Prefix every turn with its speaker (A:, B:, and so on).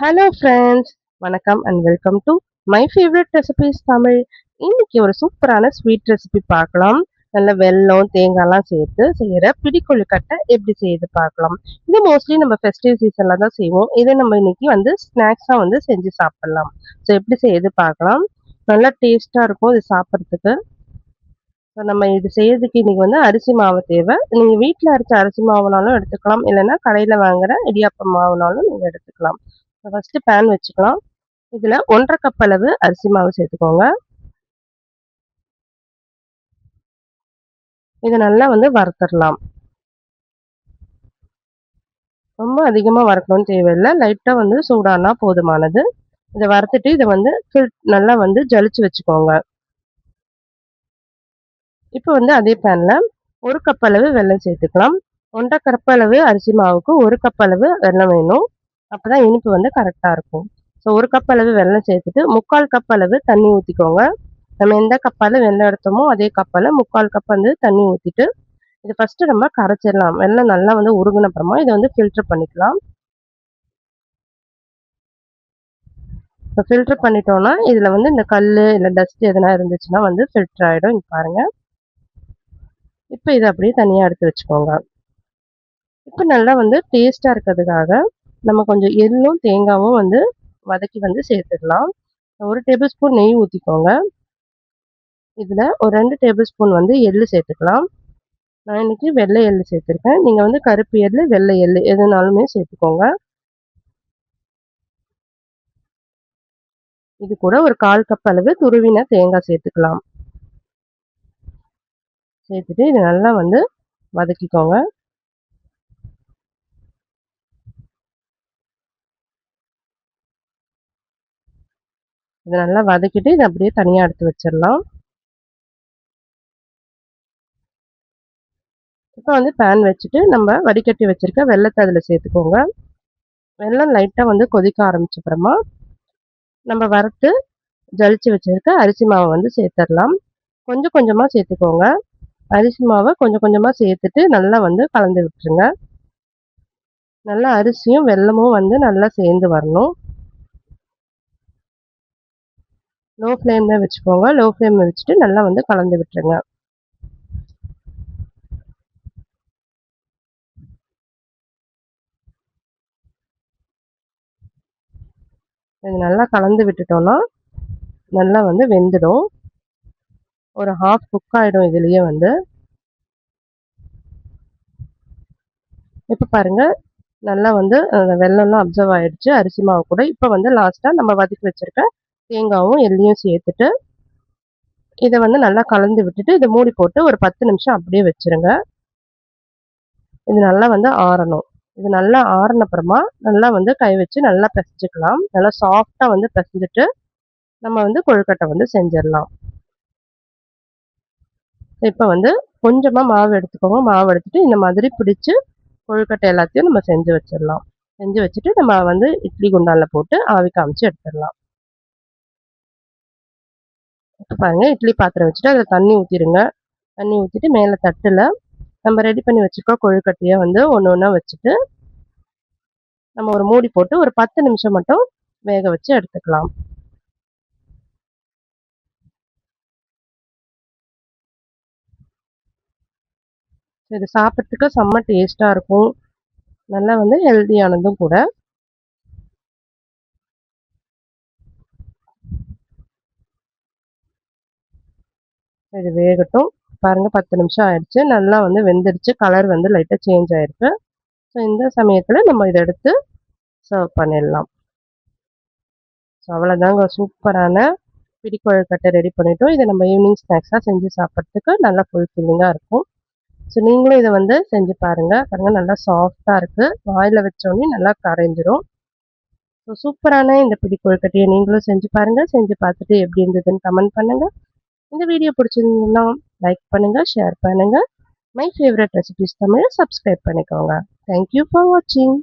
A: Hello friends, வணக்கம் and welcome to my favourite recipes Tamil. இன்னைக்கு ஒரு சூப்பரான ஸ்வீட் ரெசிபி பார்க்கலாம். நல்ல வெல்லம் தேங்காய்லாம் சேர்த்து செய்யற பிடிக்கொழுக்கட்டை எப்படி செய்யுது பார்க்கலாம். இது மோஸ்ட்லி நம்ம ஃபெஸ்டிவ் சீசன்ல தான் செய்வோம். இதை நம்ம இன்னைக்கு ஸ்நாக்ஸா செஞ்சு சாப்பிடலாம். ஸோ எப்படி செய்யுது பார்க்கலாம். நல்லா டேஸ்டா இருக்கும் இது சாப்பிட்றதுக்கு. ஸோ நம்ம இது செய்யறதுக்கு இன்னைக்கு அரிசி மாவு தேவை. நீங்க வீட்டில் அரைச்ச அரிசி மாவுனாலும் எடுத்துக்கலாம், இல்லைன்னா கடையில வாங்குற இடியாப்பம் மாவுனாலும் நீங்க எடுத்துக்கலாம். ஃபர்ஸ்ட் பேன் வச்சுக்கலாம். இதுல 1 1/2 கப் அளவு அரிசி மாவு சேர்த்துக்கோங்க. இதை நல்லா வறுத்துடலாம். ரொம்ப அதிகமா வறுக்கணும்னு தேவையில்லை, லைட்டா சூடானா போதுமானது. இதை வறுத்துட்டு இதை நல்லா ஜலிச்சு வச்சுக்கோங்க. இப்போ அதே பேன்ல 1 கப் அளவு வெல்லம் சேர்த்துக்கலாம். 1 1/2 கப் அளவு அரிசி மாவுக்கு 1 கப் அளவு வெல்லம் வேணும். அப்பதான் இனிப்பு கரெக்டா இருக்கும். ஸோ 1 கப் அளவு வெல்லம் சேர்த்துட்டு 3/4 கப் அளவு தண்ணி ஊற்றிக்கோங்க. நம்ம எந்த கப்பால வெல்லம் எடுத்தோமோ அதே கப்பால 3/4 கப் தண்ணி ஊற்றிட்டு இது ஃபர்ஸ்ட் நம்ம கரைச்சிடலாம். வெல்லம் நல்லா உருகுன அப்புறமா இதை ஃபில்டர் பண்ணிக்கலாம். இப்போ ஃபில்டர் பண்ணிட்டோம்னா இதுல இந்த கல் இல்லை டஸ்ட் எதனா இருந்துச்சுன்னா ஃபில்டர் ஆகிடும். இங்க பாருங்க. இப்போ இதை அப்படியே தனியாக எடுத்து வச்சுக்கோங்க. இப்போ நல்லா டேஸ்டா இருக்கிறதுக்காக நம்ம கொஞ்சம் எள்ளும் தேங்காவும் வதக்கி சேர்த்துடலாம். 1 டேபிள் ஸ்பூன் நெய் ஊற்றிக்கோங்க. இதில் ஒரு 2 டேபிள் ஸ்பூன் எள்ளு சேர்த்துக்கலாம். நான் இன்னைக்கு வெள்ளை எள்ளு சேர்த்துருக்கேன். நீங்கள் கருப்பு எள்ளு வெள்ளை எள்ளு எதுனாலுமே சேர்த்துக்கோங்க. இது கூட ஒரு 1/4 கப் அளவு துருவின தேங்காய் சேர்த்துக்கலாம். சேர்த்துட்டு இது நல்லா வதக்கிக்கோங்க. இதை நல்லா வதக்கிட்டு இதை அப்படியே தனியாக எடுத்து வச்சிடலாம். இப்போ பேன் வச்சுட்டு நம்ம வடிகட்டி வச்சிருக்க வெள்ளத்தை அதில் சேர்த்துக்கோங்க. வெல்லம் லைட்டாக கொதிக்க ஆரம்பிச்ச அப்புறமா நம்ம வறுத்து ஜலிச்சு வச்சிருக்க அரிசி மாவை சேர்த்துடலாம். கொஞ்சம் கொஞ்சமாக சேர்த்துக்கோங்க. அரிசி மாவை கொஞ்சம் கொஞ்சமாக சேர்த்துட்டு நல்லா கலந்து விட்டுருங்க. நல்லா அரிசியும் வெல்லமும் நல்லா சேர்ந்து வரணும். லோ ஃப்ளேம்ல வச்சுக்கோங்க. லோ ஃப்ளேம்ல வச்சுட்டு நல்லா கலந்து விட்டுருங்க. இது நல்லா கலந்து விட்டுட்டோம்னா நல்லா வெந்துடும். ஒரு ஹாஃப் குக் ஆகிடும் இதுலேயே இப்போ பாருங்க நல்லா வெல்லம்லாம் அப்சர்வ் ஆயிடுச்சு அரிசி மாவு கூட. இப்போ லாஸ்ட்டாக நம்ம வதக்கி வச்சிருக்க தேங்காவும் எள்ளையும் சேர்த்துட்டு இதை நல்லா கலந்து விட்டுட்டு இதை மூடி போட்டு ஒரு 10 நிமிஷம் அப்படியே வச்சிருங்க. இது நல்லா ஆறணும். இது நல்லா ஆறின அப்புறமா நல்லா கை வச்சு நல்லா பிசைஞ்சுக்கலாம். நல்லா சாஃப்டாக பிசைஞ்சிட்டு நம்ம கொழுக்கட்டை செஞ்சிடலாம். இப்போ கொஞ்சமாக மாவு எடுத்துக்கோங்க. மாவு எடுத்துட்டு இந்த மாதிரி பிடிச்சு கொழுக்கட்டை எல்லாத்தையும் நம்ம செஞ்சு வச்சிடலாம். செஞ்சு வச்சுட்டு நம்ம இட்லி குண்டானில் போட்டு ஆவி காமிச்சு எடுத்துடலாம். பாருங்க, இட்லி பாத்திரம் வச்சுட்டு அதில் தண்ணி ஊற்றிடுங்க. தண்ணி ஊற்றிட்டு மேலே தட்டில் நம்ம ரெடி பண்ணி வச்சுருக்க கொழுக்கட்டையை ஒன்று ஒன்றா வச்சுட்டு நம்ம ஒரு மூடி போட்டு ஒரு 10 நிமிஷம் மட்டும் வேக வச்சு எடுத்துக்கலாம். இது சாப்பிட்றதுக்கு செம்ம டேஸ்ட்டாக இருக்கும். நல்லா ஹெல்தியானதும் கூட. இது வேகட்டும். பாருங்க 10 நிமிஷம் ஆயிடுச்சு. நல்லா வெந்துடுச்சு. கலர் லைட்டாக சேஞ்ச் ஆயிருக்கு. ஸோ இந்த சமயத்தில் நம்ம இதை எடுத்து சர்வ் பண்ணிடலாம். ஸோ அவ்வளோதாங்க, சூப்பரான பிடிக்கொழுக்கட்டை ரெடி பண்ணிட்டோம். இதை நம்ம ஈவினிங் ஸ்நாக்ஸாக செஞ்சு சாப்பிட்றதுக்கு நல்லா ஃபுல்ஃபில்லிங்காக இருக்கும். ஸோ நீங்களும் இதை செஞ்சு பாருங்கள். பாருங்கள் நல்லா சாஃப்டாக இருக்குது. வாயில் வச்சோடனே நல்லா கரைஞ்சிரும். ஸோ சூப்பரான இந்த பிடிக்கொழுக்கட்டையை நீங்களும் செஞ்சு பாருங்கள். செஞ்சு பார்த்துட்டு எப்படி இருந்ததுன்னு கமெண்ட் பண்ணுங்கள். இந்த வீடியோ பிடிச்சிருந்ததுன்னா லைக் பண்ணுங்க, ஷேர் பண்ணுங்க. மை ஃபேவரட் ரெசிபீஸ் தமிழை சப்ஸ்கிரைப் பண்ணிக்கோங்க. தேங்க்யூ ஃபார் வாட்சிங்.